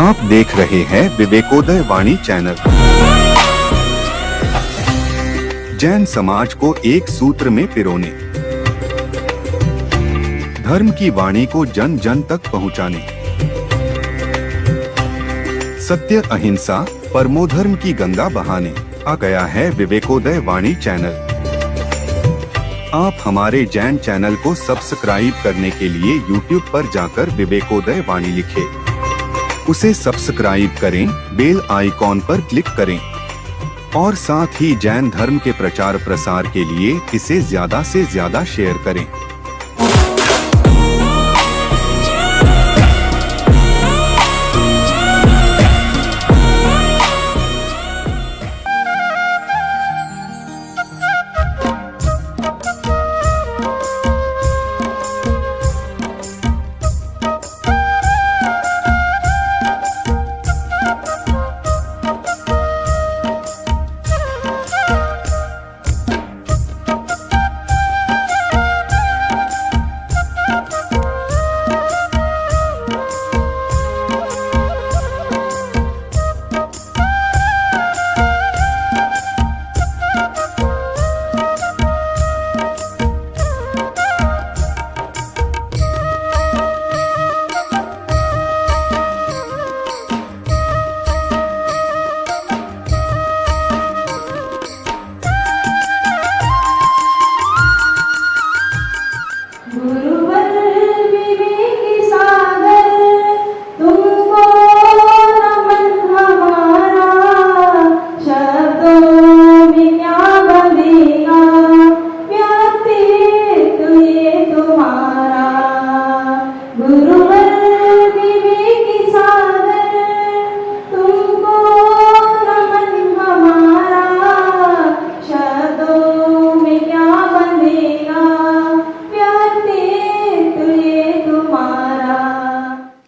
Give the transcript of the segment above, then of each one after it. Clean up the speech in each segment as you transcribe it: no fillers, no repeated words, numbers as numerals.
आप देख रहे हैं विवेकोदय वाणी चैनल। जैन समाज को एक सूत्र में पिरोने, धर्म की वाणी को जन जन तक पहुंचाने, सत्य अहिंसा परमोधर्म की गंगा बहाने आ गया है विवेकोदय वाणी चैनल। आप हमारे जैन चैनल को सब्सक्राइब करने के लिए YouTube पर जाकर विवेकोदय वाणी लिखें, उसे सब्सक्राइब करें, बेल आइकॉन पर क्लिक करें और साथ ही जैन धर्म के प्रचार प्रसार के लिए इसे ज्यादा से ज्यादा शेयर करें।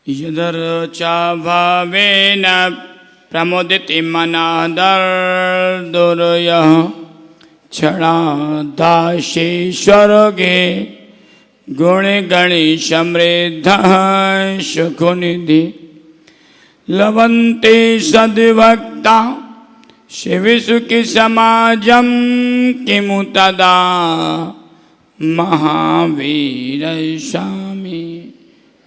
यदर्चा भावेन प्रमुदिति मनादर्दुर्यः क्षणादाशे स्वर्गे गुणगणि समृद्धः सुखनिधि लभन्ते सद्भक्ता शिवसुखि समाजं किमु तदा महावीर स्वामी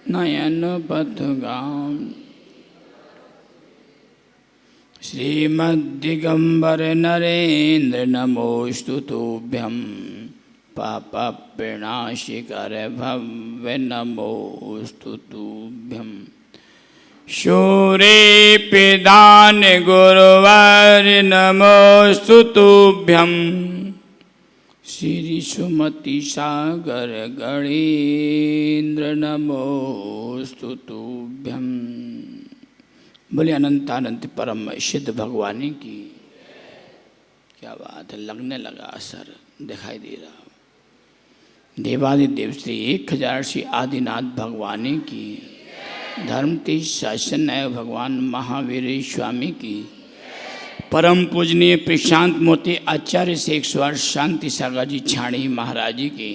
नयन पथगाम। श्रीमद्दिगंबर नरेंद्र नमोस्तु तुभ्यं पाप प्रणाशिकर भव्य नमोस्तु तुभ्यं। शूरे पिदान गुरुवर नमोस्तु तुभ्यं। श्री सुमति सागर गणेन्द्र नमोस्तु तुभ्यं। बोले अनंतानंत परम सिद्ध भगवानी की। क्या बात है, लगने लगा असर, दिखाई दे रहा। देवादिदेव श्री 1000 श्री आदिनाथ भगवानी की। धर्मतीर्थ शासन नायक भगवान महावीर स्वामी की। परम पूजनीय प्रशांत मूर्ति आचार्य से 108 शांति सागर जी छाणी महाराज जी की।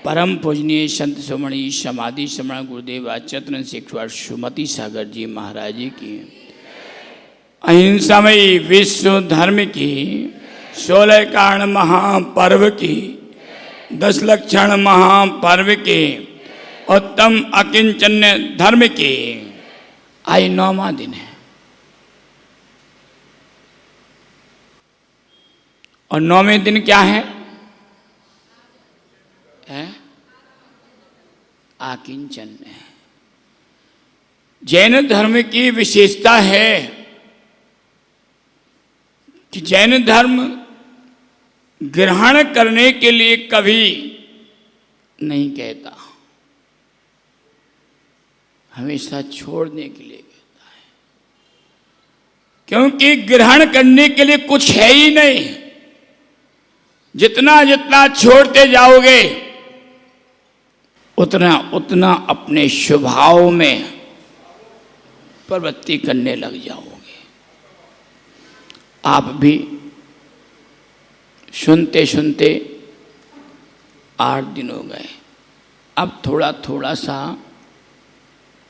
परम पूजनीय संत सुमणि समाधि समण गुरुदेव आचरण से 108 सुमति सागर जी महाराज जी की। अहिंसामयी विश्व धर्म की 16 कारण महापर्व की 10 लक्षण महापर्व के उत्तम अकिंचन धर्म के आज 9वां दिन है। और 9वें दिन क्या है? आकिंचन है। जैन धर्म की विशेषता है कि जैन धर्म ग्रहण करने के लिए कभी नहीं कहता, हमेशा छोड़ने के लिए कहता है। क्योंकि ग्रहण करने के लिए कुछ है ही नहीं। जितना जितना छोड़ते जाओगे उतना उतना अपने स्वभाव में प्रवृत्ति करने लग जाओगे। आप भी सुनते सुनते 8 दिन हो गए, अब थोड़ा थोड़ा सा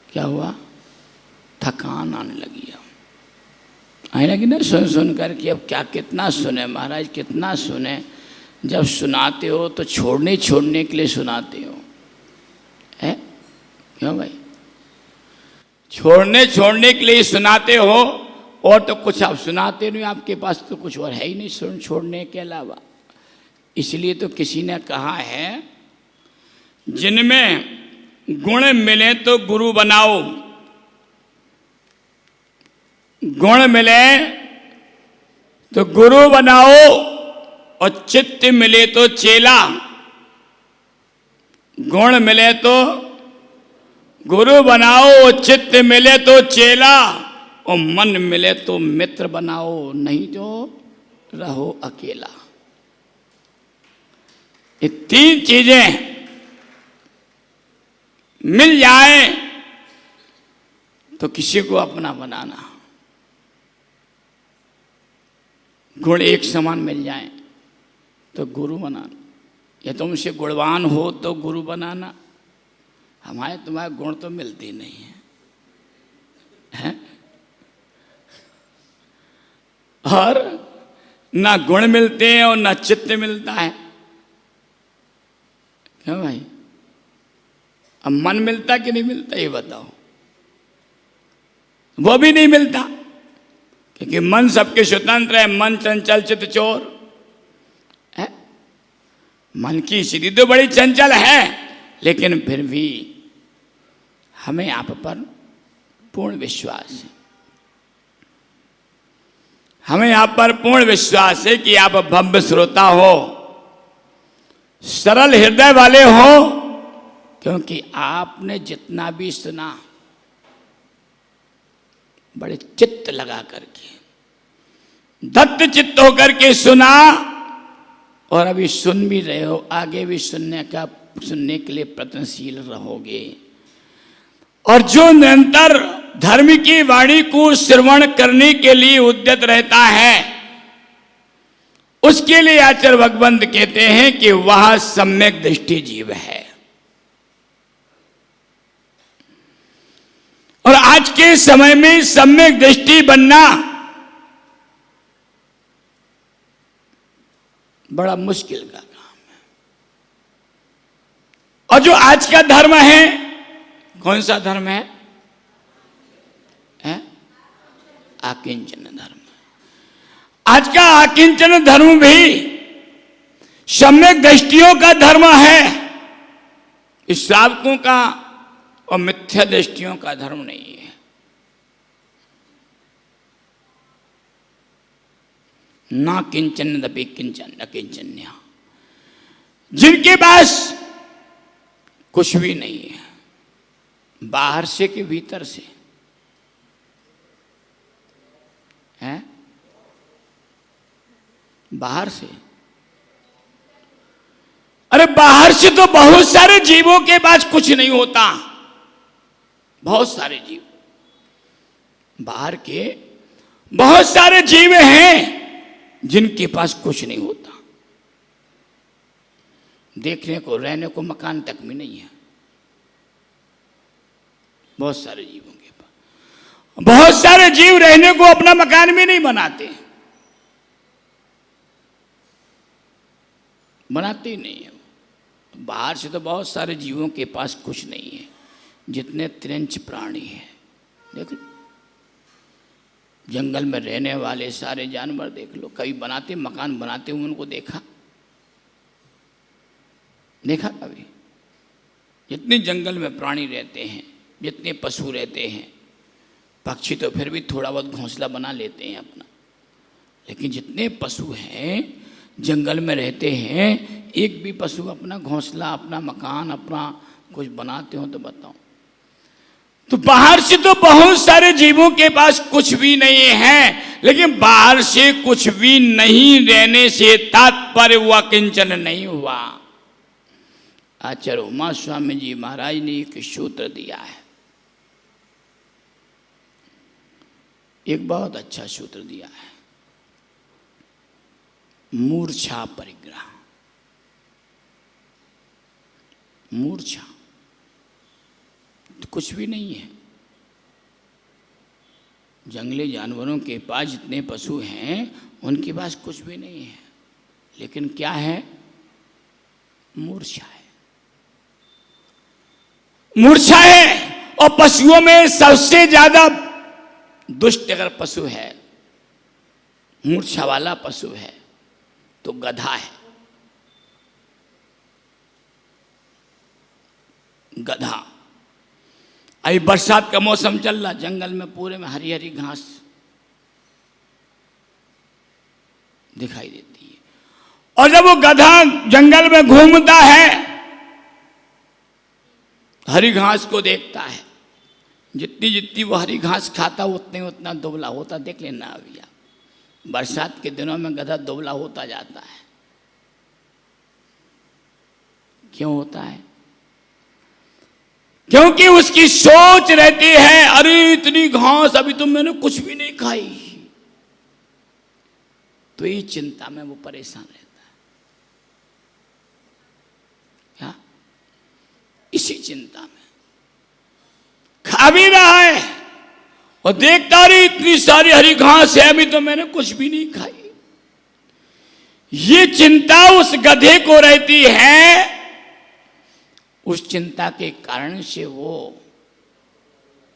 क्या हुआ, थकान आने लगी। अब आने लगी ना सुन सुन कर कि अब क्या कितना सुने महाराज, कितना सुने। जब सुनाते हो तो छोड़ने छोड़ने के लिए सुनाते हो, है क्यों भाई? छोड़ने छोड़ने के लिए सुनाते हो, और तो कुछ आप सुनाते नहीं, आपके पास तो कुछ और है ही नहीं सुन छोड़ने के अलावा। इसलिए तो किसी ने कहा है, जिनमें गुण मिले तो गुरु बनाओ, गुण मिले तो गुरु बनाओ, और चित्त मिले तो चेला। गुण मिले तो गुरु बनाओ, चित्त मिले तो चेला, और मन मिले तो मित्र बनाओ, नहीं तो रहो अकेला। ये तीन चीजें मिल जाए तो किसी को अपना बनाना। गुण एक समान मिल जाए तो गुरु बनाना, या तुमसे गुणवान हो तो गुरु बनाना। हमारे तुम्हारे गुण तो मिलते नहीं है? और ना गुण मिलते हैं और ना चित्त मिलता है। क्यों भाई? अब मन मिलता कि नहीं मिलता ये बताओ? वो भी नहीं मिलता, क्योंकि मन सबके स्वतंत्र है। मन चंचल चित्त चोर है। मन की स्थिति तो बड़ी चंचल है, लेकिन फिर भी हमें आप पर पूर्ण विश्वास है। हमें आप पर पूर्ण विश्वास है कि आप भव्य श्रोता हो, सरल हृदय वाले हो, क्योंकि आपने जितना भी सुना बड़े चित्त लगा करके, दत्त चित्त होकर के सुना, और अभी सुन भी रहे हो, आगे भी सुनने के लिए प्रयत्नशील रहोगे। और जो निरंतर धर्म की वाणी को श्रवण करने के लिए उद्यत रहता है, उसके लिए आचार्य भगवंत कहते हैं कि वह सम्यक दृष्टि जीव है। और आज के समय में सम्यक दृष्टि बनना बड़ा मुश्किल का काम है। और जो आज का धर्म है, कौन सा धर्म है? आकिंचन धर्म। आज का आकिंचन धर्म भी सम्यक दृष्टियों का धर्म है, इस श्रावकों का और मिथ्या दृष्टियों का धर्म नहीं है। ना किंचन दपि किंचन अकिंचन्या, जिनके पास कुछ भी नहीं है, बाहर से कि भीतर से है? बाहर से। अरे बाहर से तो बहुत सारे जीवों के पास कुछ नहीं होता। बहुत सारे जीव, बाहर के बहुत सारे जीव हैं जिनके पास कुछ नहीं होता। देखने को, रहने को मकान तक भी नहीं है। बहुत सारे जीवों के पास, बहुत सारे जीव रहने को अपना मकान भी नहीं बनाते, बनाते ही नहीं है। बाहर से तो बहुत सारे जीवों के पास कुछ नहीं है, जितने त्रिंच प्राणी हैं। देख लो, जंगल में रहने वाले सारे जानवर देख लो, कभी बनाते मकान बनाते हुए उनको देखा कभी? जितने जंगल में प्राणी रहते हैं, जितने पशु रहते हैं, पक्षी तो फिर भी थोड़ा बहुत घोंसला बना लेते हैं अपना, लेकिन जितने पशु हैं जंगल में रहते हैं, एक भी पशु अपना घोंसला, अपना मकान, अपना कुछ बनाते हो तो बताओ। तो बाहर से तो बहुत सारे जीवों के पास कुछ भी नहीं है, लेकिन बाहर से कुछ भी नहीं रहने से तात्पर्य हुआ किंचन नहीं हुआ। आचार्य उमा स्वामी जी महाराज ने एक सूत्र दिया है, एक बहुत अच्छा सूत्र दिया है, मूर्छा परिग्रह। मूर्छा तो कुछ भी नहीं है, जंगली जानवरों के पास जितने पशु हैं उनके पास कुछ भी नहीं है, लेकिन क्या है? मूर्छा है। मूर्छा है। और पशुओं में सबसे ज्यादा दुष्ट अगर पशु है, मूर्छा वाला पशु है, तो गधा है। गधा। अभी बरसात का मौसम चल रहा, जंगल में पूरे में हरी हरी घास दिखाई देती है, और जब वो गधा जंगल में घूमता है, हरी घास को देखता है, जितनी जितनी वो हरी घास खाता उतने उतना दुबला होता। देख लेना अभी आप, बरसात के दिनों में गधा दुबला होता जाता है। क्यों होता है? क्योंकि उसकी सोच रहती है, अरे इतनी घास, अभी तो मैंने कुछ भी नहीं खाई। तो ये चिंता में वो परेशान रहता है। क्या? इसी चिंता में खा भी रहा है और देखता, रही इतनी सारी हरी घास है, अभी तो मैंने कुछ भी नहीं खाई। ये चिंता उस गधे को रहती है। उस चिंता के कारण से वो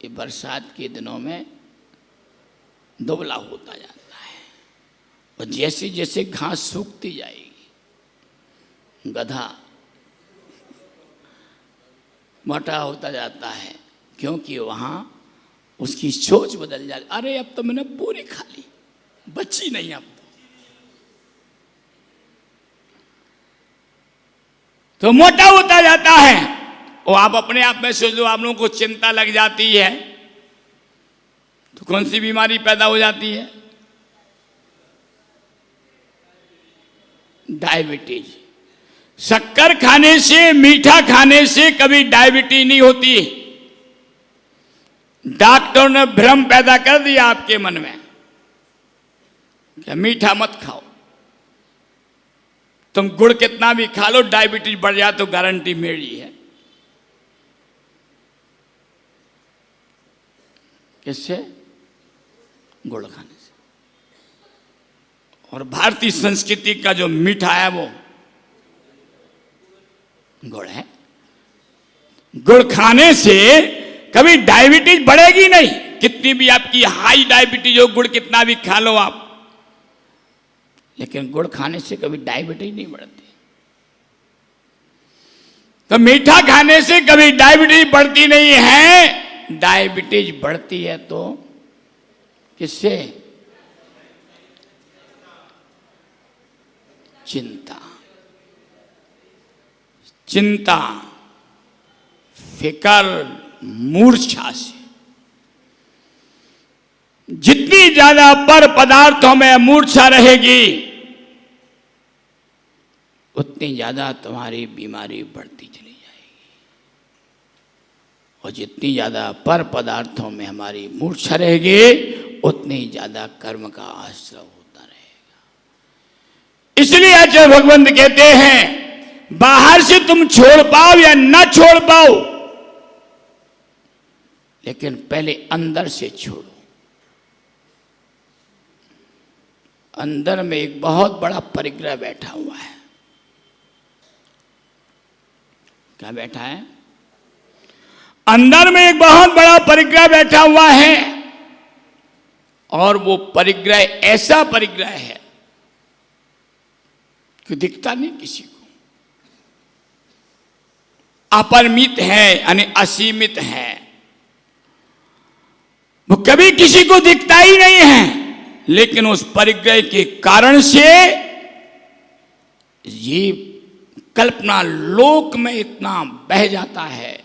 ये बरसात के दिनों में दुबला होता जाता है। और जैसे जैसे घास सूखती जाएगी, गधा मोटा होता जाता है, क्योंकि वहां उसकी सोच बदल जाती। अरे अब तो मैंने पूरी खा ली, बची नहीं अब तो मोटा होता जाता है। और आप अपने आप में सोच लो, आप लोगों को चिंता लग जाती है तो कौन सी बीमारी पैदा हो जाती है? डायबिटीज। शक्कर खाने से, मीठा खाने से कभी डायबिटीज नहीं होती। डॉक्टर ने भ्रम पैदा कर दिया आपके मन में कि मीठा मत खाओ, तुम गुड़ कितना भी खा लो, डायबिटीज बढ़ जाए तो गारंटी मेरी है। किससे? गुड़ खाने से। और भारतीय संस्कृति का जो मीठा है वो गुड़ है। गुड़ खाने से कभी डायबिटीज बढ़ेगी नहीं। कितनी भी आपकी हाई डायबिटीज हो, गुड़ कितना भी खा लो आप, लेकिन गुड़ खाने से कभी डायबिटीज नहीं बढ़ती। तो मीठा खाने से कभी डायबिटीज बढ़ती नहीं है। डायबिटीज बढ़ती है तो किससे? चिंता। चिंता, फिकर, मूर्छा से। जितनी ज्यादा पर पदार्थों में मूर्छा रहेगी, उतनी ज्यादा तुम्हारी बीमारी बढ़ती चली जाएगी। और जितनी ज्यादा पर पदार्थों में हमारी मूर्छा रहेगी, उतनी ज्यादा कर्म का आश्रय होता रहेगा। इसलिए आचार्य भगवंत कहते हैं, बाहर से तुम छोड़ पाओ या ना छोड़ पाओ, लेकिन पहले अंदर से छोड़ो। अंदर में एक बहुत बड़ा परिग्रह बैठा हुआ है। क्या बैठा है? अंदर में एक बहुत बड़ा परिग्रह बैठा हुआ है। और वो परिग्रह ऐसा परिग्रह है कि दिखता नहीं किसी को। अपरिमित है यानी असीमित है। वो कभी किसी को दिखता ही नहीं है, लेकिन उस परिग्रह के कारण से ये कल्पना लोक में इतना बह जाता है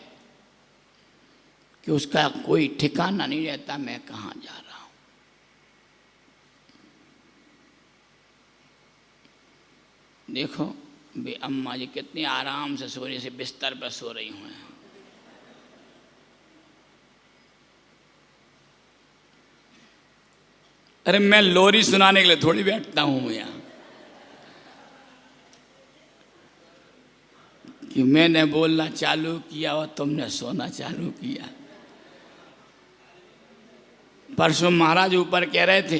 कि उसका कोई ठिकाना नहीं रहता, मैं कहां जा रहा हूं। देखो बे अम्मा जी कितनी आराम से सो रही, से बिस्तर पर सो रही हुई हैं। अरे मैं लोरी सुनाने के लिए थोड़ी बैठता हूं यहां कि मैंने बोलना चालू किया और तुमने सोना चालू किया। परसों महाराज ऊपर कह रहे थे,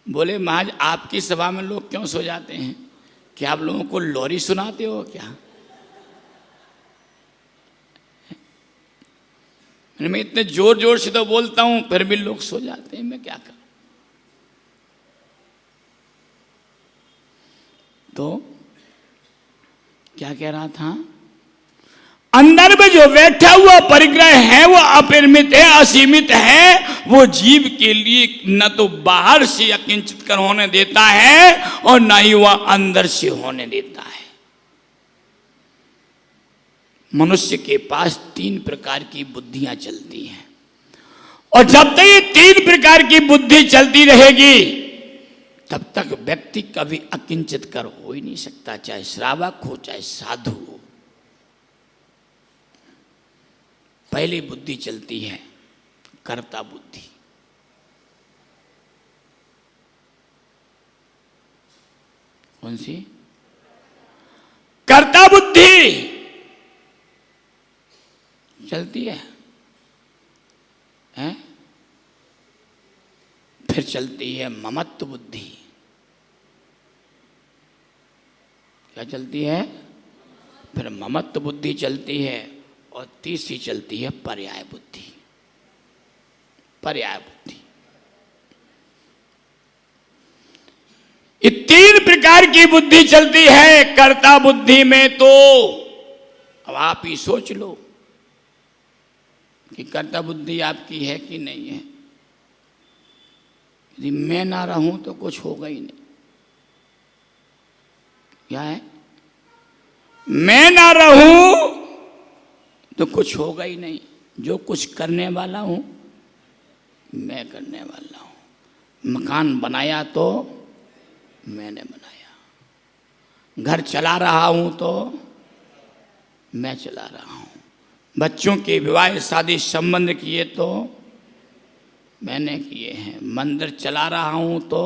बोले महाराज आपकी सभा में लोग क्यों सो जाते हैं? क्या आप लोगों को लोरी सुनाते हो क्या? मैं इतने जोर जोर से तो बोलता हूं फिर भी लोग सो जाते हैं, मैं क्या करूं? तो क्या कह रहा था? अंदर में जो बैठा हुआ परिग्रह है वो अपरिमित है, असीमित है। वो जीव के लिए न तो बाहर से अकिंचित कर होने देता है और न ही वह अंदर से होने देता है। मनुष्य के पास 3 प्रकार की बुद्धियां चलती हैं, और जब तक ये 3 प्रकार की बुद्धि चलती रहेगी तब तक व्यक्ति कभी अकिंचित कर हो ही नहीं सकता, चाहे श्रावक हो चाहे साधु हो। पहली बुद्धि चलती है कर्ता बुद्धि। कौन सी? कर्ता बुद्धि चलती है, हैं? फिर चलती है ममत्व बुद्धि। क्या चलती है? फिर ममत्व बुद्धि चलती है, और तीसरी चलती है पर्याय बुद्धि। पर्याय बुद्धि। ये 3 प्रकार की बुद्धि चलती है। कर्ता बुद्धि में तो अब आप ही सोच लो कि कर्ता बुद्धि आपकी है कि नहीं है। यदि मैं ना रहूं तो कुछ होगा ही नहीं। क्या है? मैं ना रहूं तो कुछ होगा ही नहीं। जो कुछ करने वाला हूं मैं करने वाला हूं। मकान बनाया तो मैंने बनाया, घर चला रहा हूं तो मैं चला रहा हूं, बच्चों के विवाह शादी संबंध किए तो मैंने किए हैं, मंदिर चला रहा हूं तो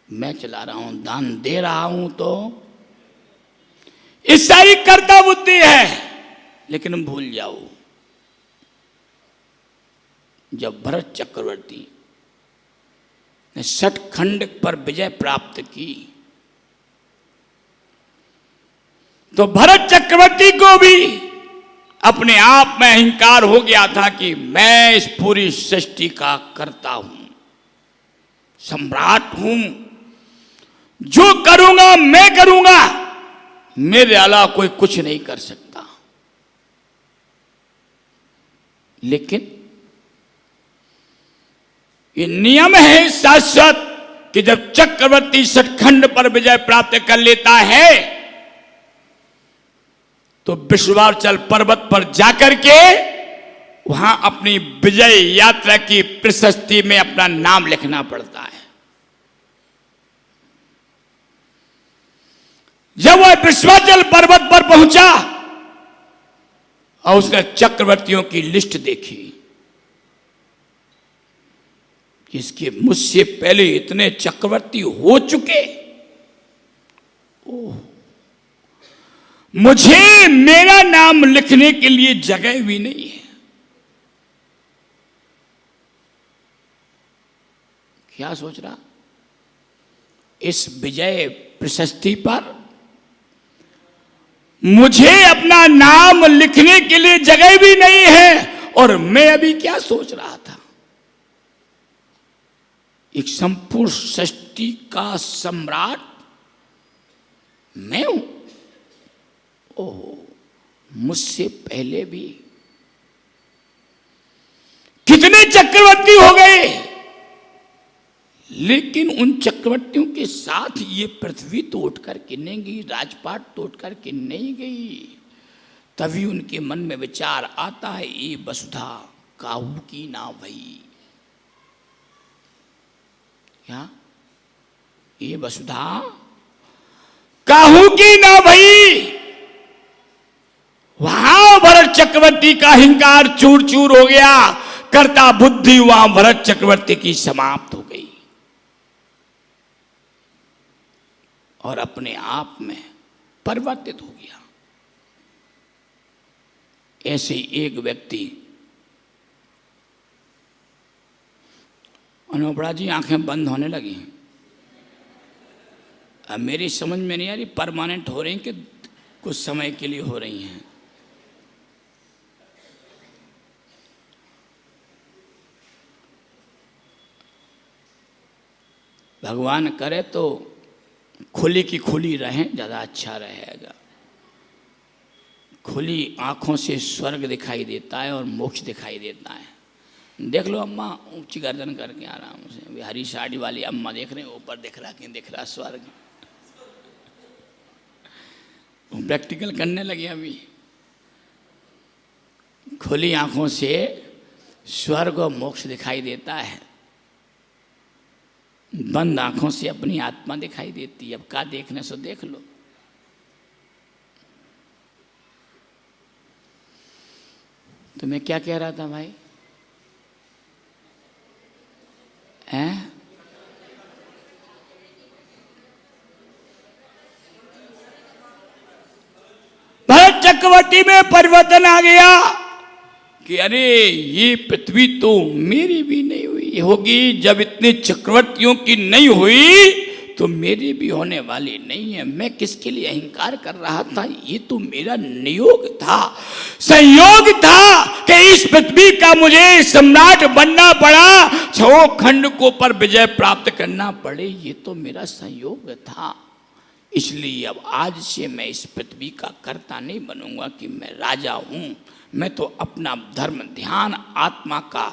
मैं चला रहा हूं, दान दे रहा हूं तो। इस सारी कर्ता बुद्धि है। लेकिन भूल जाओ, जब भरत चक्रवर्ती ने सतखंड पर विजय प्राप्त की तो भरत चक्रवर्ती को भी अपने आप में अहंकार हो गया था कि मैं इस पूरी सृष्टि का कर्ता हूं, सम्राट हूं, जो करूंगा मैं करूंगा, मेरे अलावा कोई कुछ नहीं कर सकता। लेकिन ये नियम है शाश्वत कि जब चक्रवर्ती सतखंड पर विजय प्राप्त कर लेता है तो विश्वाचल पर्वत पर जाकर के वहां अपनी विजय यात्रा की प्रशस्ति में अपना नाम लिखना पड़ता है। जब वह विश्वाचल पर्वत पर पहुंचा और उसने चक्रवर्तियों की लिस्ट देखी कि इसके मुझसे पहले इतने चक्रवर्ती हो चुके, ओह, मुझे मेरा नाम लिखने के लिए जगह भी नहीं है। क्या सोच रहा? इस विजय प्रशस्ति पर मुझे अपना नाम लिखने के लिए जगह भी नहीं है। और मैं अभी क्या सोच रहा था? एक संपूर्ण सृष्टि का सम्राट मैं हूं। ओह, मुझसे पहले भी कितने चक्रवर्ती हो गए, लेकिन उन चक्रवर्तियों के साथ ये पृथ्वी तो उठ करके नहीं गई, राजपाट तो उठ करके नहीं गई। तभी उनके मन में विचार आता है, ये वसुधा काहू की ना भई। क्या? ये वसुधा काहू की ना भई। वहां भरत चक्रवर्ती का अहंकार चूर चूर हो गया। कर्ता बुद्धि वहां भरत चक्रवर्ती की समाप्त हो गई और अपने आप में परिवर्तित हो गया। ऐसे एक व्यक्ति अनोपड़ा जी आंखें बंद होने लगी। अब मेरी समझ में नहीं आ रही परमानेंट हो रही कि कुछ समय के लिए हो रही हैं। भगवान करे तो खुली की खुली रहें, ज़्यादा अच्छा रहेगा। खुली आँखों से स्वर्ग दिखाई देता है और मोक्ष दिखाई देता है। देख लो अम्मा ऊंची गर्दन करके आराम से, अभी हरी साड़ी वाली अम्मा देख रहे हैं, ऊपर दिख रहा कि दिख रहा स्वर्ग। प्रैक्टिकल करने लगे अभी। खुली आँखों से स्वर्ग और मोक्ष दिखाई देता है, बंद आंखों से अपनी आत्मा दिखाई देती है। अब का देखने से देख लो। तो मैं क्या कह रहा था भाई? हैं? भरत चक्रवर्ती में परिवर्तन आ गया कि अरे ये पृथ्वी तो मेरी भी नहीं हुई होगी। जब इतने चक्रवर्तियों की नहीं हुई तो मेरी भी होने वाली नहीं है। मैं किसके लिए अहंकार कर रहा था? ये तो मेरा नियोग था, संयोग था कि इस पृथ्वी का मुझे सम्राट बनना पड़ा, 6 खंड को पर विजय प्राप्त करना पड़े। ये तो मेरा संयोग था। इसलिए अब आज से मैं इस पृथ्वी का कर्ता नहीं बनूंगा कि मैं राजा हूं। मैं तो अपना धर्म ध्यान आत्मा का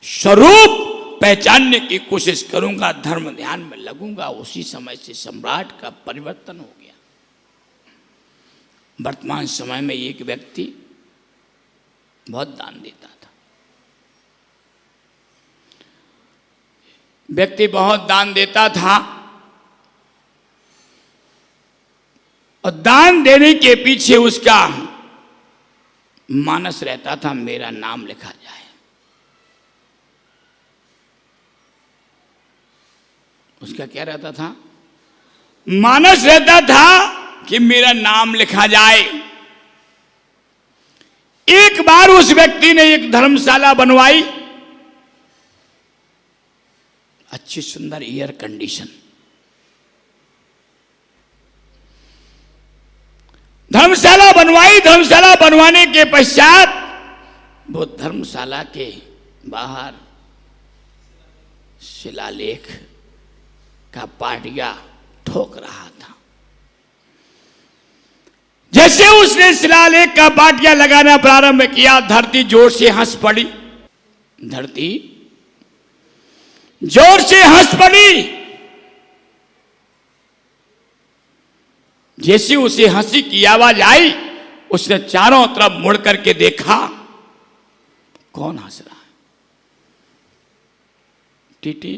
स्वरूप पहचानने की कोशिश करूंगा, धर्म ध्यान में लगूंगा। उसी समय से सम्राट का परिवर्तन हो गया। वर्तमान समय में एक व्यक्ति बहुत दान देता था। व्यक्ति बहुत दान देता था और दान देने के पीछे उसका मानस रहता था मेरा नाम लिखा जाए। उसका क्या रहता था? मानस रहता था कि मेरा नाम लिखा जाए। एक बार उस व्यक्ति ने एक धर्मशाला बनवाई, अच्छी सुंदर एयर कंडीशन। धर्मशाला बनवाई। धर्मशाला बनवाने के पश्चात वो धर्मशाला के बाहर शिलालेख का पाटिया ठोक रहा था। जैसे उसने शिलालेख का पाटिया लगाना प्रारंभ किया, धरती जोर से हंस पड़ी। धरती जोर से हंस पड़ी। जैसे उसे हंसी की आवाज आई, उसने चारों तरफ मुड़ करके देखा, कौन हंस रहा है? टीटी।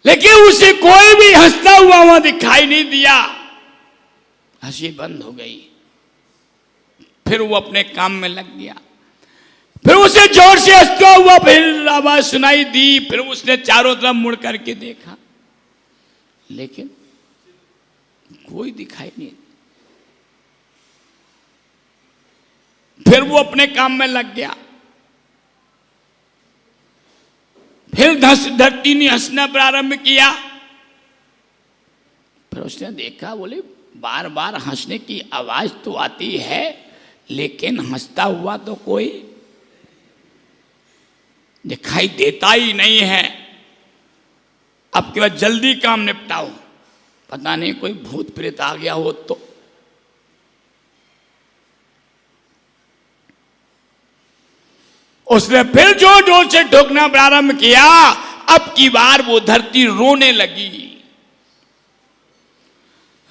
लेकिन उसे कोई भी हंसता हुआ वहां दिखाई नहीं दिया। हंसी बंद हो गई। फिर वो अपने काम में लग गया। फिर उसे जोर से हंसता हुआ फिर आवाज सुनाई दी। फिर उसने चारों तरफ मुड़ करके देखा, लेकिन कोई दिखाई नहीं। फिर वो अपने काम में लग गया। फिर धरती ने हंसना प्रारंभ किया। फिर उसने देखा, बोले बार बार हंसने की आवाज तो आती है, लेकिन हंसता हुआ तो कोई दिखाई देता ही नहीं है। अब के बाद जल्दी काम निपटाओ, पता नहीं कोई भूत प्रेत आ गया हो तो। उसने फिर जोर जोर से ठोकना प्रारंभ किया। अब की बार वो धरती रोने लगी।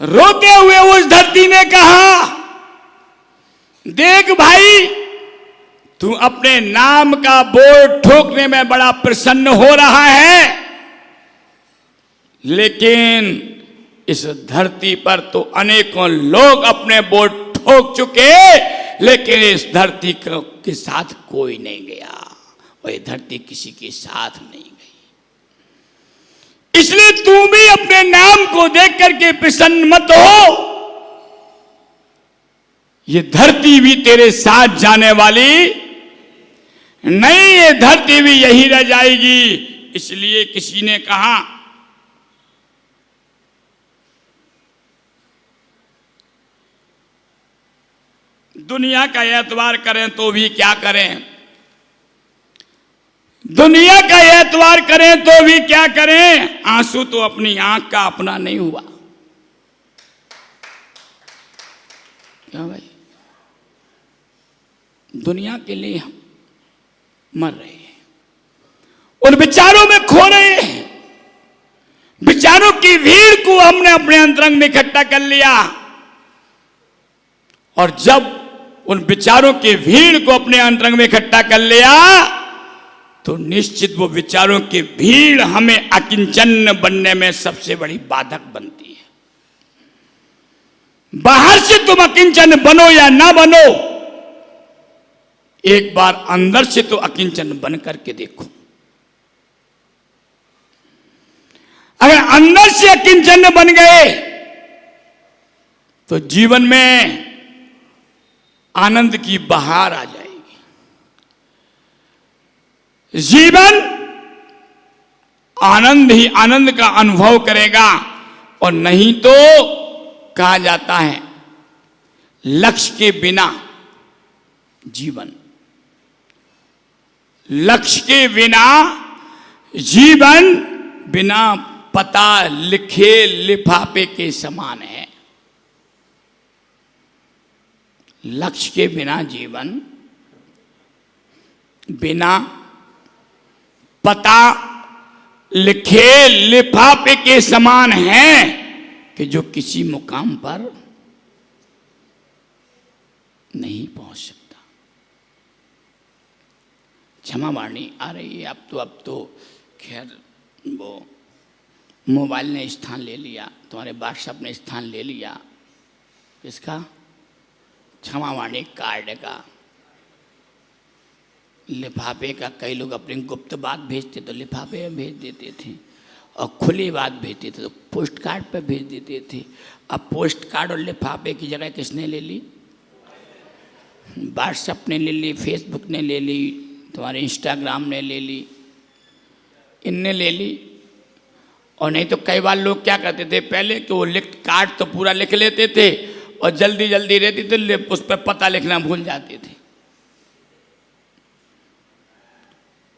रोते हुए उस धरती ने कहा, देख भाई, तू अपने नाम का बोर्ड ठोकने में बड़ा प्रसन्न हो रहा है, लेकिन इस धरती पर तो अनेकों लोग अपने बोर्ड ठोक चुके, लेकिन इस धरती के साथ कोई नहीं गया। वह धरती किसी के साथ नहीं गई। इसलिए तू भी अपने नाम को देख करके प्रसन्न मत हो। ये धरती भी तेरे साथ जाने वाली नहीं, ये धरती भी यही रह जाएगी। इसलिए किसी ने कहा दुनिया का एतबार करें तो भी क्या करें, दुनिया का एतबार करें तो भी क्या करें, आंसू तो अपनी आंख का अपना नहीं हुआ। क्या भाई, दुनिया के लिए हम मर रहे हैं, उन विचारों में खो रहे हैं। विचारों की भीड़ को हमने अपने अंतरंग में इकट्ठा कर लिया, और जब उन विचारों की भीड़ को अपने अंतरंग में इकट्ठा कर लिया तो निश्चित वो विचारों की भीड़ हमें अकिंचन बनने में सबसे बड़ी बाधक बनती है। बाहर से तुम अकिंचन बनो या ना बनो, एक बार अंदर से तो अकिंचन बन करके देखो। अगर अंदर से अकिंचन बन गए तो जीवन में आनंद की बहार आ जाएगी। जीवन आनंद ही आनंद का अनुभव करेगा, और नहीं तो कहा जाता है लक्ष्य के बिना जीवन, लक्ष्य के बिना जीवन बिना पता लिखे लिफाफे के समान है। लक्ष्य के बिना जीवन बिना पता लिखे लिफाफे के समान है कि जो किसी मुकाम पर नहीं पहुंच सकता। क्षमा वाणी आ रही है। अब तो खैर वो मोबाइल ने स्थान ले लिया, तुम्हारे व्हाट्सएप ने स्थान ले लिया। किसका? क्षमा वाणी कार्ड का, लिफाफे का। कई लोग अपनी गुप्त बात भेजते तो लिफाफे में भेज देते थे, और खुली बात भेजते थे तो पोस्ट कार्ड पर भेज देते थे। अब पोस्ट कार्ड और लिफाफे की जगह किसने ले ली? व्हाट्सएप ने ले ली, फेसबुक ने ले ली, तुम्हारे इंस्टाग्राम ने ले ली, इनने ले ली। और नहीं तो कई बार लोग क्या करते थे पहले कि वो कार्ड तो पूरा लिख लेते थे, और जल्दी जल्दी रहती तो उस पर पता लिखना भूल जाते थे।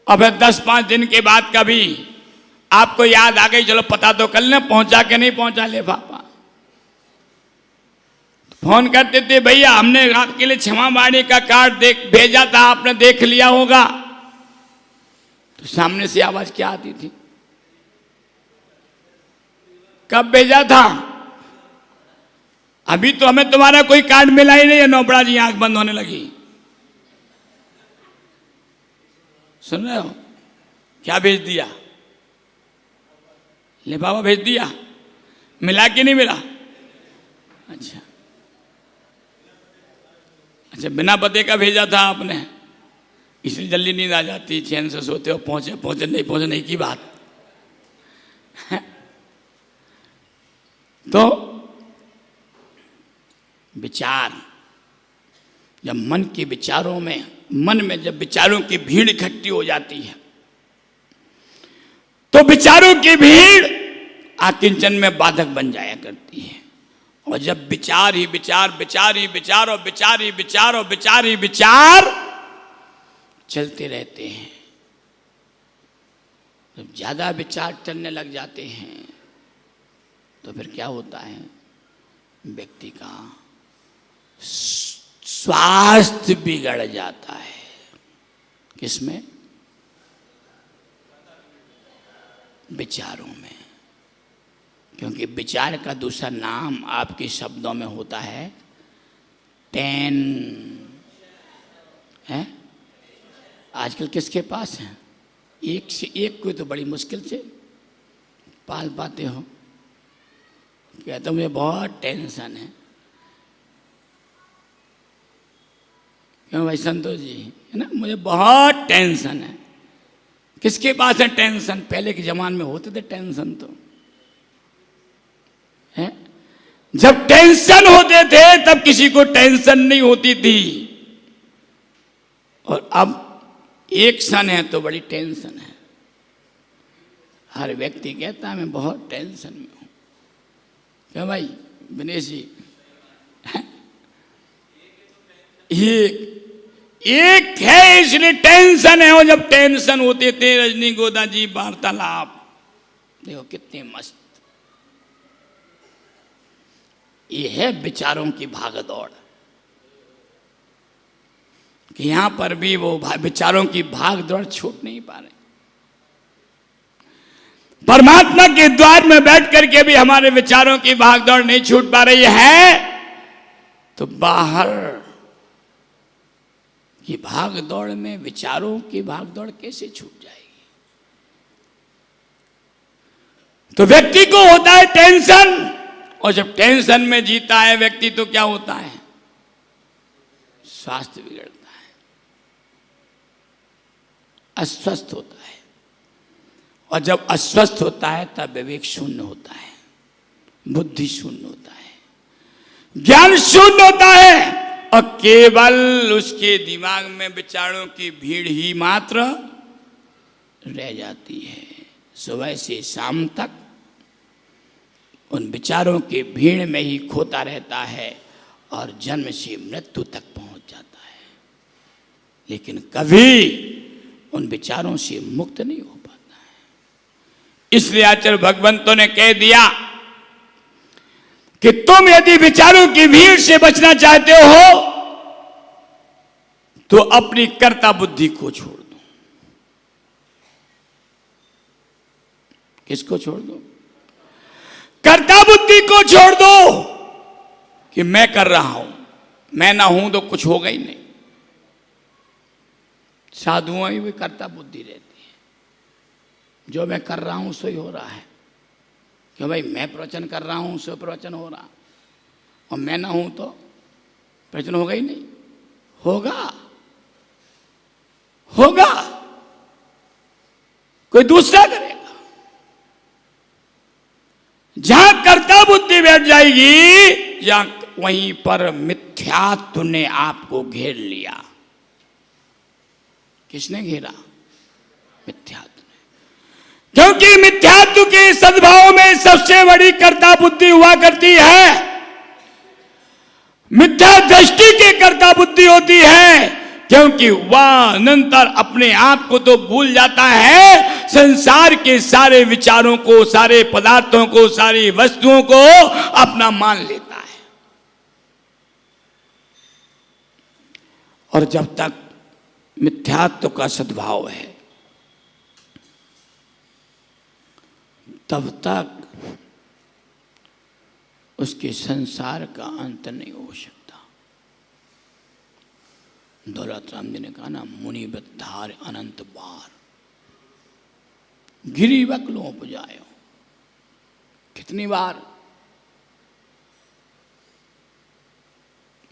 अब 10-5 दिन के बाद कभी आपको याद आ गई, चलो पता तो कर लें पहुंचा के नहीं पहुंचा लिफाफा। फोन करते थे, भैया हमने आपके लिए क्षमा वाणी का कार्ड भेजा था, आपने देख लिया होगा। तो सामने से आवाज क्या आती थी? कब भेजा था? अभी तो हमें तुम्हारा कोई कार्ड मिला ही नहीं है। नोबड़ा जी आंख बंद होने लगी। सुन रहे हो? क्या भेज दिया? लिफाफा भेज दिया। मिला कि नहीं मिला? अच्छा, बिना पते का भेजा था आपने, इसलिए जल्दी नींद आ जाती, चैन से सोते हो। पहुंचे नहीं की बात। तो विचार, जब मन के विचारों में, मन में जब विचारों की भीड़ इकट्ठी हो जाती है तो विचारों की भीड़ आकिंचन में बाधक बन जाया करती है। और जब विचार ही विचार, विचार ही विचार, और विचार ही विचार, और विचार ही विचार चलते रहते हैं, जब ज्यादा विचार चलने लग जाते हैं तो फिर क्या होता है? व्यक्ति का स्वास्थ्य बिगड़ जाता है। किसमें? विचारों में। क्योंकि विचार का दूसरा नाम आपके शब्दों में होता है टेन। है? आजकल किसके पास है? एक से एक को तो बड़ी मुश्किल से पाल पाते हो। कहते हो मुझे बहुत टेंशन है। क्यों भाई संतोष जी? है ना, मुझे बहुत टेंशन है। किसके पास है टेंशन? पहले के जमाने में होते थे टेंशन तो है। जब टेंशन होते होते थे तब किसी को टेंशन नहीं होती थी, और अब एक क्षण है तो बड़ी टेंशन है। हर व्यक्ति कहता है मैं बहुत टेंशन में हूं। क्या भाई दिनेश जी? एक है इसलिए टेंशन है। और जब टेंशन होते थे रजनी गोदा जी वार्तालाप देखो कितने मस्त। ये है विचारों की भागदौड़ कि यहां पर भी वो विचारों की भागदौड़ छूट नहीं पा रहे। परमात्मा के द्वार में बैठ करके भी हमारे विचारों की भागदौड़ नहीं छूट पा रही है, तो बाहर की भागदौड़ में विचारों की भागदौड़ कैसे छूट जाएगी? तो व्यक्ति को होता है टेंशन, और जब टेंशन में जीता है व्यक्ति तो क्या होता है? स्वास्थ्य बिगड़ता है, अस्वस्थ होता है, और जब अस्वस्थ होता है तब विवेक शून्य होता है, बुद्धि शून्य होता है, ज्ञान शून्य होता है, और केवल उसके दिमाग में विचारों की भीड़ ही मात्र रह जाती है। सुबह से शाम तक उन विचारों की भीड़ में ही खोता रहता है और जन्म से मृत्यु तक पहुंच जाता है, लेकिन कभी उन विचारों से मुक्त नहीं हो पाता है। इसलिए आचार्य भगवंतों ने कह दिया कि तुम यदि विचारों की भीड़ से बचना चाहते हो तो अपनी कर्ता बुद्धि को छोड़ दो। किसको छोड़ दो? कर्ता बुद्धि को छोड़ दो कि मैं कर रहा हूं, मैं ना हूं तो कुछ होगा ही नहीं। साधुओं में भी कर्ता बुद्धि रहती है, जो मैं कर रहा हूं सो ही हो रहा है। क्यों भाई? मैं प्रवचन कर रहा हूं सो प्रवचन हो रहा, और मैं ना हूं तो प्रवचन होगा ही नहीं। होगा होगा, कोई दूसरा करेगा। जहां कर्ता बुद्धि बैठ जाएगी जहां वहीं पर मिथ्यात्व ने आपको घेर लिया। किसने घेरा? मिथ्यात्व ने। क्योंकि मिथ्यात्व के सद्भाव में सबसे बड़ी कर्ता बुद्धि हुआ करती है। मिथ्या दृष्टि के कर्ता बुद्धि होती है, क्योंकि वह अनंतर अपने आप को तो भूल जाता है, संसार के सारे विचारों को, सारे पदार्थों को, सारी वस्तुओं को अपना मान लेता है। और जब तक मिथ्यात्व का सद्भाव है तब तक उसके संसार का अंत नहीं हो सकता। दौलत राम जी ने कहा ना, मुनि बद्धार अनंत बार गिरी बकलों उपजायो। कितनी बार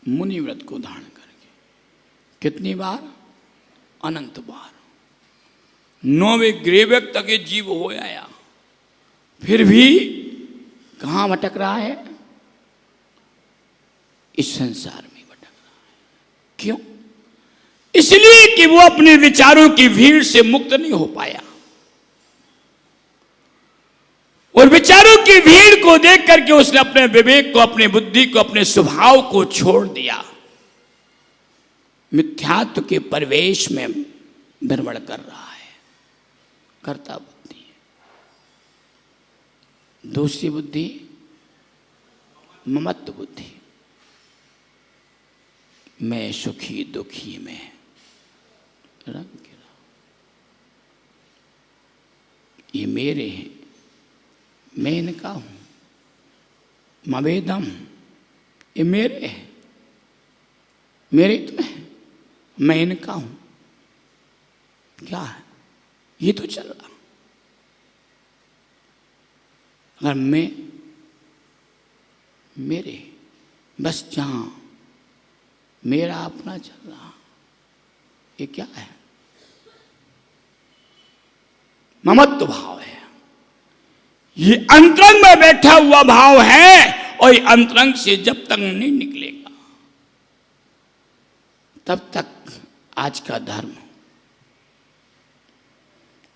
मुनि व्रत को धारण करके, कितनी बार? अनंत बार। 9वें ग्रेवक तक ये जीव हो आया, फिर भी कहां भटक रहा है? इस संसार में भटक रहा है। क्यों? इसलिए कि वो अपने विचारों की भीड़ से मुक्त नहीं हो पाया, और विचारों की भीड़ को देख करके उसने अपने विवेक को, अपने बुद्धि को, अपने स्वभाव को छोड़ दिया। मिथ्यात्व के परिवेश में भ्रमण कर रहा है, कर्ता बुद्धि। दूसरी बुद्धि ममत्व बुद्धि, मैं सुखी दुखी में रंग गिरा, ये मेरे हैं, मैं इनका हूं। मवेदम, ये मेरे हैं, मेरे तो है, मैं इनका हूं। क्या है? ये तो चल रहा। अगर मैं मेरे, बस जहां मेरा अपना चल रहा, ये क्या है? ममत्व भाव है। ये अंतरंग में बैठा हुआ भाव है, और ये अंतरंग से जब तक नहीं निकलेगा तब तक आज का धर्म।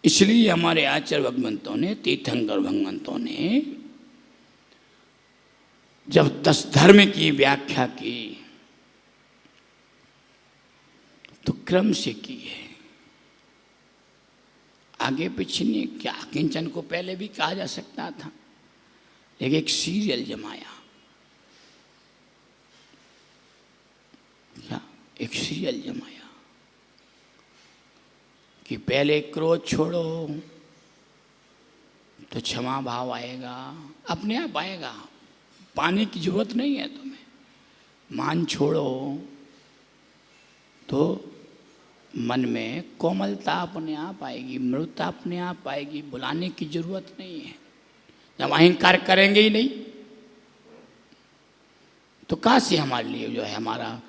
इसलिए हमारे आचार्य भगवंतों ने, तीर्थंकर भगवंतों ने जब 10 धर्म की व्याख्या की तो क्रम से की है, आगे पीछे नहीं। क्या किंचन को पहले भी कहा जा सकता था, लेकिन एक सीरियल जमाया। क्या एक सीरियल जमाया कि पहले क्रोध छोड़ो तो क्षमा भाव आएगा, अपने आप आएगा, पाने की जरूरत नहीं है तुम्हें। मान छोड़ो तो मन में कोमलता अपने आप आएगी, मृदुता अपने आप आएगी, बुलाने की जरूरत नहीं है। जब अहंकार करेंगे ही नहीं तो कहाँ से हमारे लिए जो है हमारा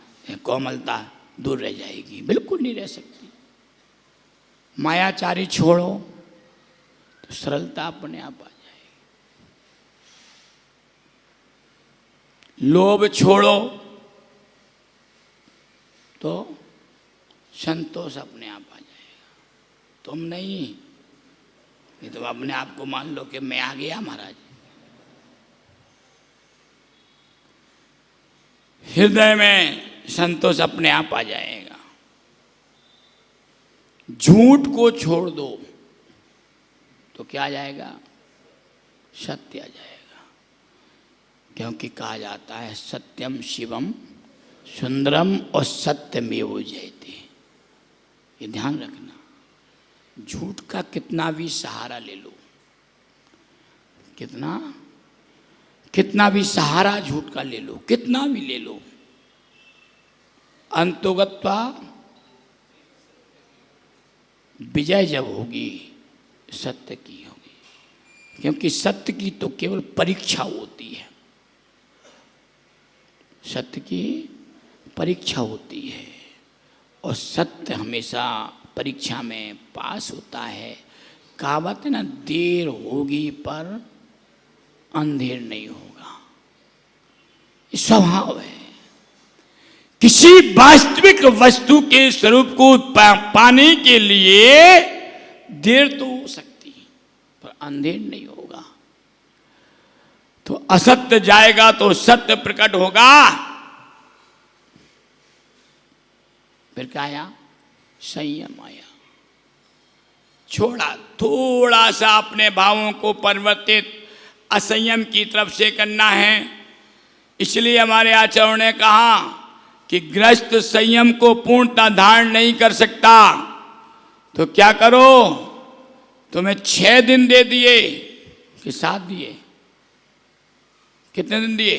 कोमलता दूर रह जाएगी, बिल्कुल नहीं रह सकती। मायाचारी छोड़ो तो सरलता अपने आप आ जाएगी। लोभ छोड़ो तो संतोष अपने आप आ जाएगा। तुम नहीं, ये तो अपने आप को मान लो कि मैं आ गया महाराज। हृदय में संतोष अपने आप आ जाएगा। झूठ को छोड़ दो तो क्या आ जाएगा? सत्य आ जाएगा। क्योंकि कहा जाता है सत्यम शिवम सुंदरम और सत्यमेव जयते। ये ध्यान रखना, झूठ का कितना भी सहारा ले लो, कितना भी सहारा झूठ का ले लो, कितना भी ले लो, अंतोगत्वा विजय जब होगी सत्य की होगी। क्योंकि सत्य की तो केवल परीक्षा होती है, सत्य की परीक्षा होती है, और सत्य हमेशा परीक्षा में पास होता है। कहावत है ना, देर होगी पर अंधेर नहीं होगा। ये स्वभाव है। किसी वास्तविक वस्तु के स्वरूप को पाने के लिए देर तो हो सकती है पर अंधेर नहीं होगा। तो असत्य जाएगा तो सत्य प्रकट होगा। फिर क्या आया? संयम आया। छोड़ा, थोड़ा सा अपने भावों को परिवर्तित असंयम की तरफ से करना है। इसलिए हमारे आचार्यों ने कहा कि गृहस्थ संयम को पूर्णतः धारण नहीं कर सकता, तो क्या करो? तुम्हें 6 दिन दे दिए कि 7 दिए? कितने दिन दिए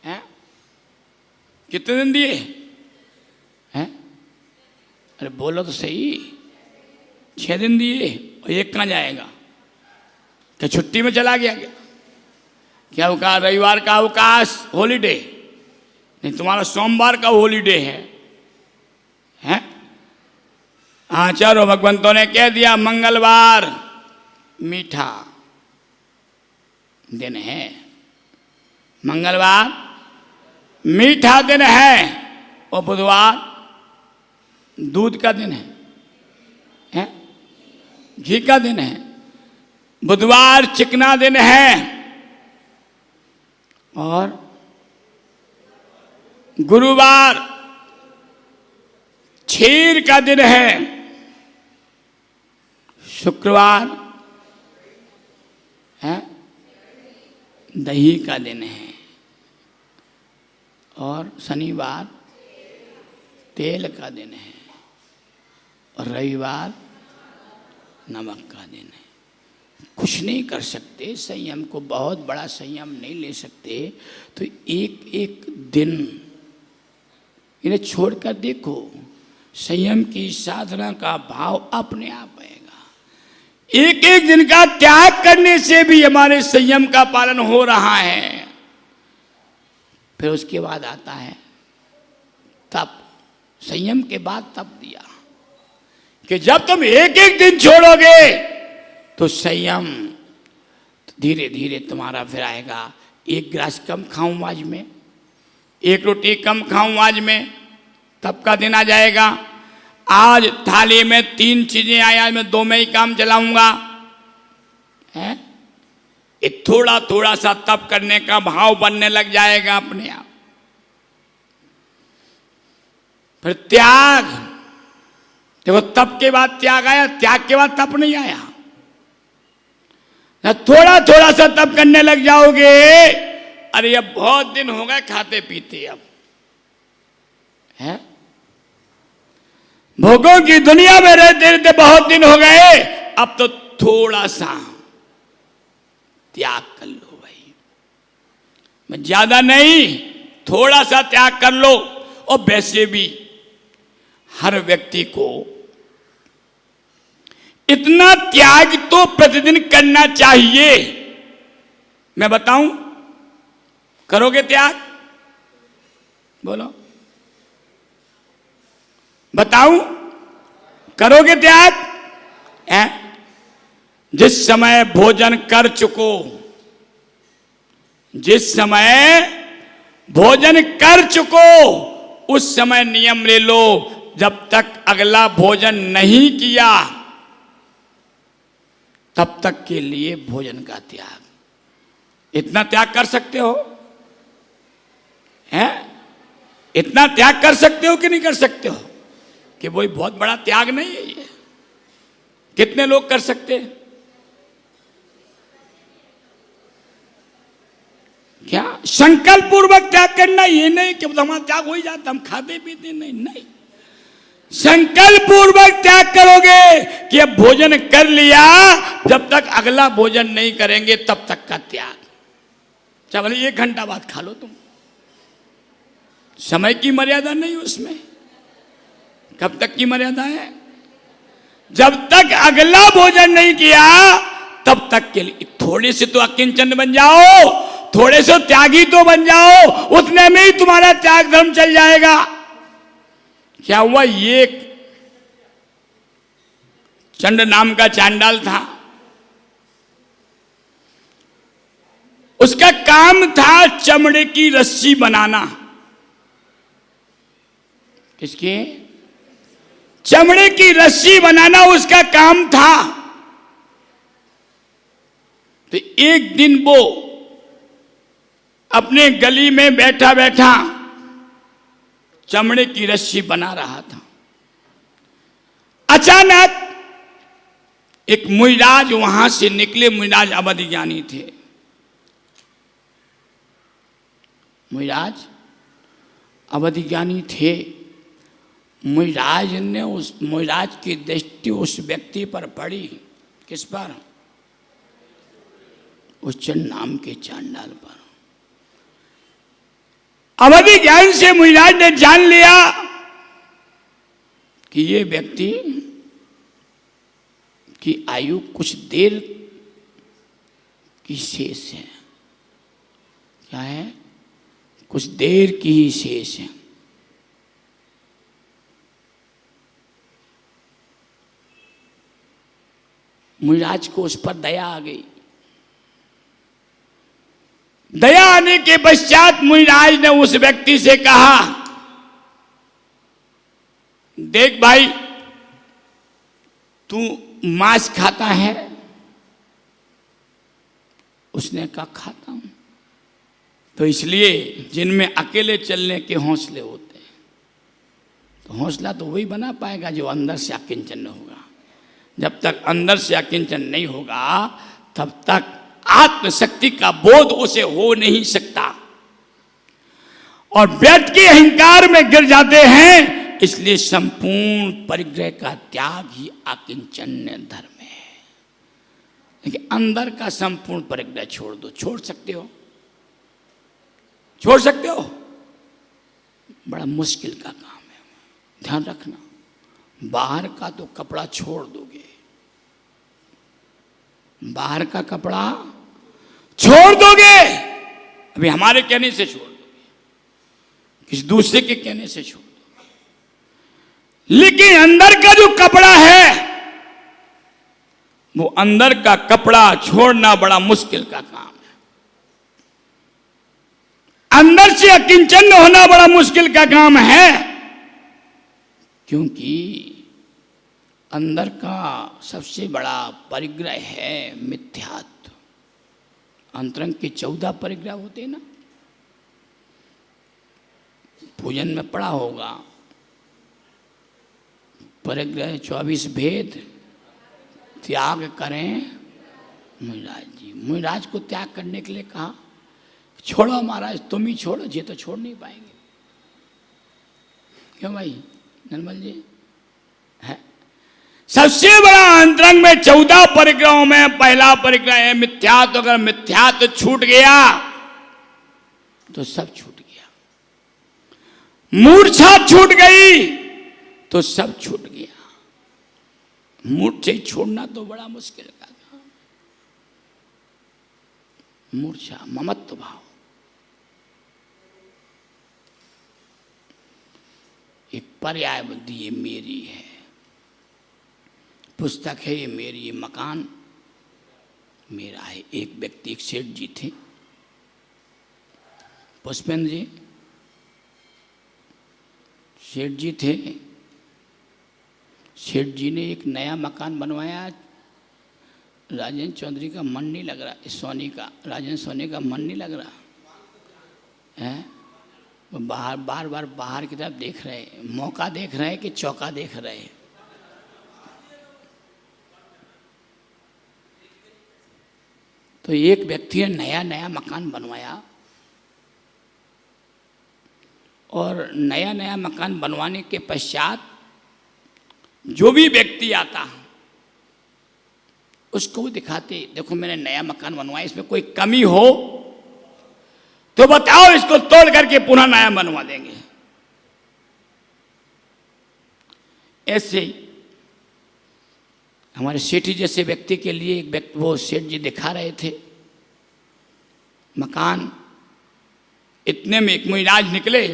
हैं? कितने दिन दिए हैं? अरे बोलो तो सही। 6 दिन दिए और एक कहाँ जाएगा? क्या छुट्टी में चला गया क्या? क्या अवकाश? रविवार का अवकाश हॉलीडे नहीं, तुम्हारा सोमवार का हॉलीडे है? आचार्य भगवंतों ने कह दिया मंगलवार मीठा दिन है, मंगलवार मीठा दिन है, और बुधवार दूध का दिन है? घी का दिन है। बुधवार चिकना दिन है, और गुरुवार क्षीर का दिन है, शुक्रवार है दही का दिन है, और शनिवार तेल का दिन है, और रविवार नमक का दिन है। कुछ नहीं कर सकते, संयम को बहुत बड़ा संयम नहीं ले सकते। तो एक एक दिन इन्हें छोड़कर देखो, संयम की साधना का भाव अपने आप आएगा। एक एक दिन का त्याग करने से भी हमारे संयम का पालन हो रहा है। फिर उसके बाद आता है तप। संयम के बाद तप दिया कि जब तुम एक एक दिन छोड़ोगे तो संयम धीरे धीरे तुम्हारा फिर आएगा एक गिलास कम खाऊं आज में, एक रोटी कम खाऊं आज में, तब का दिन आ जाएगा। आज थाली में 3 चीजें आया, मैं 2 में ही काम चलाऊंगा। है ये थोड़ा थोड़ा सा तप करने का भाव बनने लग जाएगा अपने आप। फिर त्याग, देखो तप के बाद त्याग आया, त्याग के बाद तप नहीं आया। थोड़ा थोड़ा सा तप करने लग जाओगे, अरे अब बहुत दिन हो गए खाते पीते, अब है भोगों की दुनिया में रहते रहते बहुत दिन हो गए, अब तो थोड़ा सा त्याग कर लो भाई, मैं ज्यादा नहीं, थोड़ा सा त्याग कर लो। और वैसे भी हर व्यक्ति को इतना त्याग तो प्रतिदिन करना चाहिए। मैं बताऊं, करोगे त्याग? बोलो, बताऊं, करोगे त्याग? जिस समय भोजन कर चुको, जिस समय भोजन कर चुको, उस समय नियम ले लो, जब तक अगला भोजन नहीं किया तब तक के लिए भोजन का त्याग। इतना त्याग कर सकते हो? हैं? इतना त्याग कर सकते हो कि नहीं कर सकते हो? कि वही बहुत बड़ा त्याग नहीं है ये। कितने लोग कर सकते हैं? क्या संकल्प पूर्वक त्याग करना, ये नहीं कि हमारा त्याग हो ही जाता, हम खाते पीते नहीं, नहीं। संकल्प पूर्वक त्याग करोगे कि अब भोजन कर लिया, जब तक अगला भोजन नहीं करेंगे तब तक का त्याग। चाहे भले 1 घंटा बाद खा लो तुम, समय की मर्यादा नहीं उसमें। कब तक की मर्यादा है? जब तक अगला भोजन नहीं किया तब तक के लिए। थोड़े से तो अकिंचन बन जाओ, थोड़े से त्यागी तो बन जाओ, उतने में ही तुम्हारा त्याग धर्म चल जाएगा। क्या हुआ, ये चंड नाम का चांडाल था, उसका काम था चमड़े की रस्सी बनाना। किसकी? चमड़े की रस्सी बनाना उसका काम था। तो एक दिन वो अपने गली में बैठा बैठा चमड़े की रस्सी बना रहा था। अचानक एक मुइराज वहां से निकले। मुइराज अवधि ज्ञानी थे। मुइराज अवधि ज्ञानी थे। मुइराज ने उस मुइराज की दृष्टि उस व्यक्ति पर पड़ी। किस पर? उस चंड नाम के चांडाल पर। अवधि ज्ञान से मुइराज ने जान लिया कि ये व्यक्ति की आयु कुछ देर की शेष है। क्या है? कुछ देर की ही शेष है। मुइराज को उस पर दया आ गई। दया आने के पश्चात मुइराज ने उस व्यक्ति से कहा, देख भाई, तू मांस खाता है? उसने कहा, खाता हूं। तो इसलिए जिनमें अकेले चलने के हौसले होते हैं, तो हौसला तो वही बना पाएगा जो अंदर से अकिंचन होगा। जब तक अंदर से अकिंचन नहीं होगा तब तक आत्मशक्ति का बोध उसे हो नहीं सकता। और व्यक्ति के अहंकार में गिर जाते हैं। इसलिए संपूर्ण परिग्रह का त्याग ही अकिंचन्य धर्म है। लेकिन अंदर का संपूर्ण परिग्रह छोड़ दो। छोड़ सकते हो? छोड़ सकते हो? बड़ा मुश्किल का काम है। ध्यान रखना, बाहर का तो कपड़ा छोड़ दोगे, बाहर का कपड़ा छोड़ दोगे, अभी हमारे कहने से छोड़ दोगे, किसी दूसरे के कहने से छोड़ दोगे, लेकिन अंदर का जो कपड़ा है, वो अंदर का कपड़ा छोड़ना बड़ा मुश्किल का काम है। अंदर से अकिंचन होना बड़ा मुश्किल का काम है, क्योंकि अंदर का सबसे बड़ा परिग्रह है मिथ्यात्व। अंतरंग के 14 परिग्रह होते हैं ना, पूजन में पढ़ा होगा। परिग्रह 24 भेद त्याग करें मुनिराज जी। मुनिराज को त्याग करने के लिए कहा, छोड़ो महाराज, तुम ही छोड़ो, ये तो छोड़ नहीं पाएंगे। क्यों भाई निर्मल जी? है सबसे बड़ा अंतरंग में 14 परिग्रहों में पहला परिग्रह है मिथ्यात्व। अगर मिथ्यात्व छूट गया तो सब छूट गया। मूर्छा छूट गई तो सब छूट गया। मूर्छा छोड़ना तो बड़ा मुश्किल का काम। मूर्छा ममत्व भाव, एक पर्याय बुद्धि, ये मेरी है, पुस्तक है ये मेरी, ये मकान मेरा है। एक व्यक्ति, एक सेठ जी थे, पुष्पेंद्र जी सेठ जी थे। सेठ जी ने एक नया मकान बनवाया। राजेंद्र चौधरी का मन नहीं लग रहा, सोनी का, राजेंद्र सोनी का मन नहीं लग रहा है। वो बार बार बाहर की तरफ देख रहे, मौका देख रहे कि चौका देख रहे। तो एक व्यक्ति ने नया नया मकान बनवाया, और नया नया मकान बनवाने के पश्चात जो भी व्यक्ति आता उसको वो दिखाते, देखो मैंने नया मकान बनवाया, इसमें कोई कमी हो तो बताओ, इसको तोड़ करके पुनः नया बनवा देंगे। ऐसे हमारे सेठी जैसे व्यक्ति के लिए एक व्यक्ति, वो सेठ जी दिखा रहे थे मकान। इतने में एक मुनिराज निकले,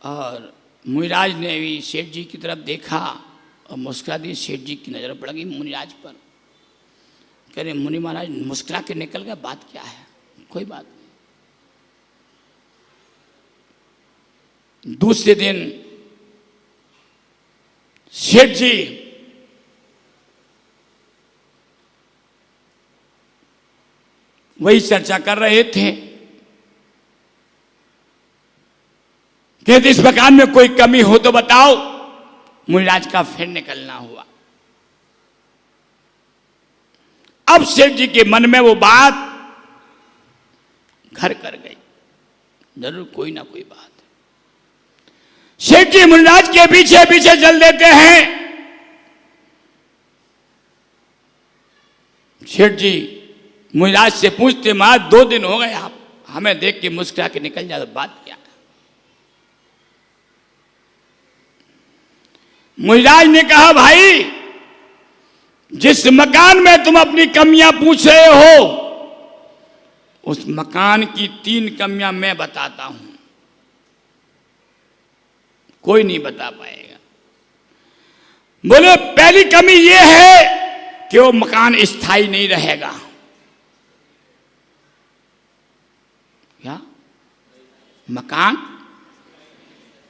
और मुनिराज ने भी सेठ जी की तरफ देखा और मुस्कुरा दी। सेठ जी की नज़र पड़ गई मुनिराज पर। कह रहे मुनि महाराज मुस्कुरा के निकल गए, बात क्या है? कोई बात नहीं। दूसरे दिन सेठ जी वही चर्चा कर रहे थे कि इस मकान में कोई कमी हो तो बताओ। मुनिराज का फिर निकलना हुआ। अब सेठ जी के मन में वो बात घर कर गई, जरूर कोई ना कोई बात। सेठ जी मुनिराज के पीछे पीछे चल देते हैं। सेठ जी मुनिराज से पूछते, महाराज 2 दिन हो गए, आप हमें देख के मुस्कुरा के निकल जाते, बात क्या है? मुनिराज ने कहा, भाई जिस मकान में तुम अपनी कमियां पूछ रहे हो, उस मकान की 3 कमियां मैं बताता हूं, कोई नहीं बता पाएगा। बोले पहली कमी यह है कि वो मकान स्थायी नहीं रहेगा। क्या? मकान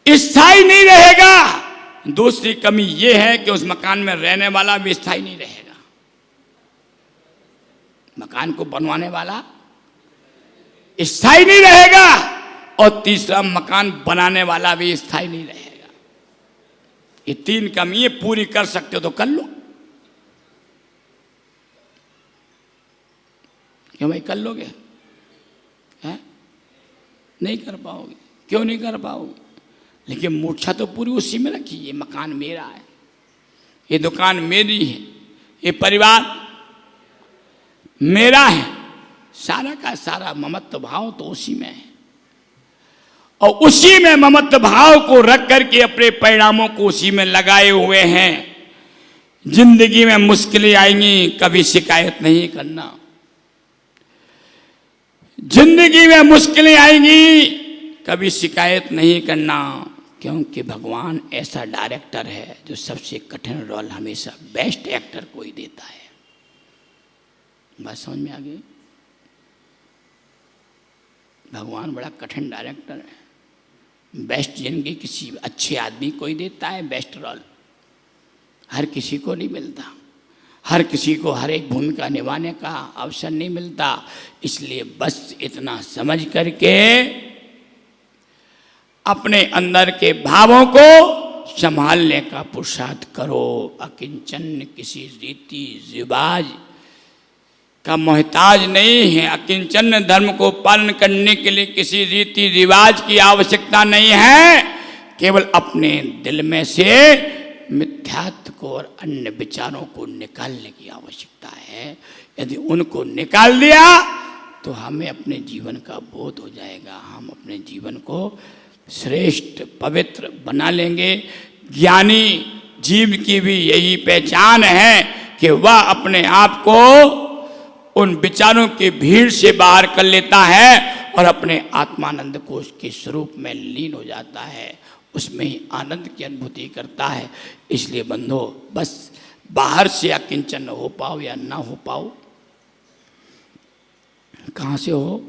स्थायी नहीं रहेगा। दूसरी कमी यह है कि उस मकान में रहने वाला भी स्थायी नहीं रहेगा। मकान को बनवाने वाला स्थायी नहीं रहेगा, और तीसरा मकान बनाने वाला भी स्थायी नहीं रहेगा। ये 3 कमी पूरी कर सकते हो तो कर लो। क्यों भाई, कर लोगे? है? नहीं कर पाओगे। क्यों नहीं कर पाओगे? लेकिन मूर्छा तो पूरी उसी में रखी। ये मकान मेरा है, ये दुकान मेरी है, ये परिवार मेरा है, सारा का सारा ममत्व भाव तो उसी में है। और उसी में ममत्व भाव को रख करके अपने परिणामों को उसी में लगाए हुए हैं। जिंदगी में मुश्किलें आएंगी, कभी शिकायत नहीं करना। जिंदगी में मुश्किलें आएंगी, कभी शिकायत नहीं करना, क्योंकि भगवान ऐसा डायरेक्टर है जो सबसे कठिन रोल हमेशा बेस्ट एक्टर को ही देता है। बात समझ में आ गई? भगवान बड़ा कठिन डायरेक्टर है। बेस्ट जिंदगी किसी अच्छे आदमी को ही देता है, बेस्ट रोल हर किसी को नहीं मिलता, हर किसी को हर एक भूमिका निभाने का अवसर नहीं मिलता। इसलिए बस इतना समझ करके अपने अंदर के भावों को संभालने का पुरुषार्थ करो। अकिंचन किसी रीति रिवाज का मोहताज नहीं है। अकिंचन धर्म को पालन करने के लिए किसी रीति रिवाज की आवश्यकता नहीं है। केवल अपने दिल में से मिथ्यात्व को और अन्य विचारों को निकालने की आवश्यकता है। यदि उनको निकाल दिया तो हमें अपने जीवन का बोध हो जाएगा। हम अपने जीवन को श्रेष्ठ पवित्र बना लेंगे। ज्ञानी जीव की भी यही पहचान है कि वह अपने आप को उन विचारों की भीड़ से बाहर कर लेता है और अपने आत्मानंद को उसके स्वरूप में लीन हो जाता है, उसमें ही आनंद की अनुभूति करता है। इसलिए बंधो, बस बाहर से अकिंचन हो पाओ या ना हो पाओ, कहाँ से हो,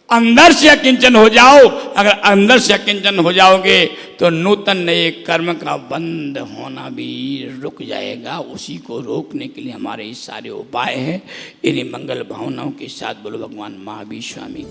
अंदर से अकिंचन हो जाओ। अगर अंदर से अकिंचन हो जाओगे तो नूतन नए कर्म का बंद होना भी रुक जाएगा। उसी को रोकने के लिए हमारे ये सारे उपाय हैं। इन्हीं मंगल भावनाओं के साथ बोलो भगवान महावीर स्वामी।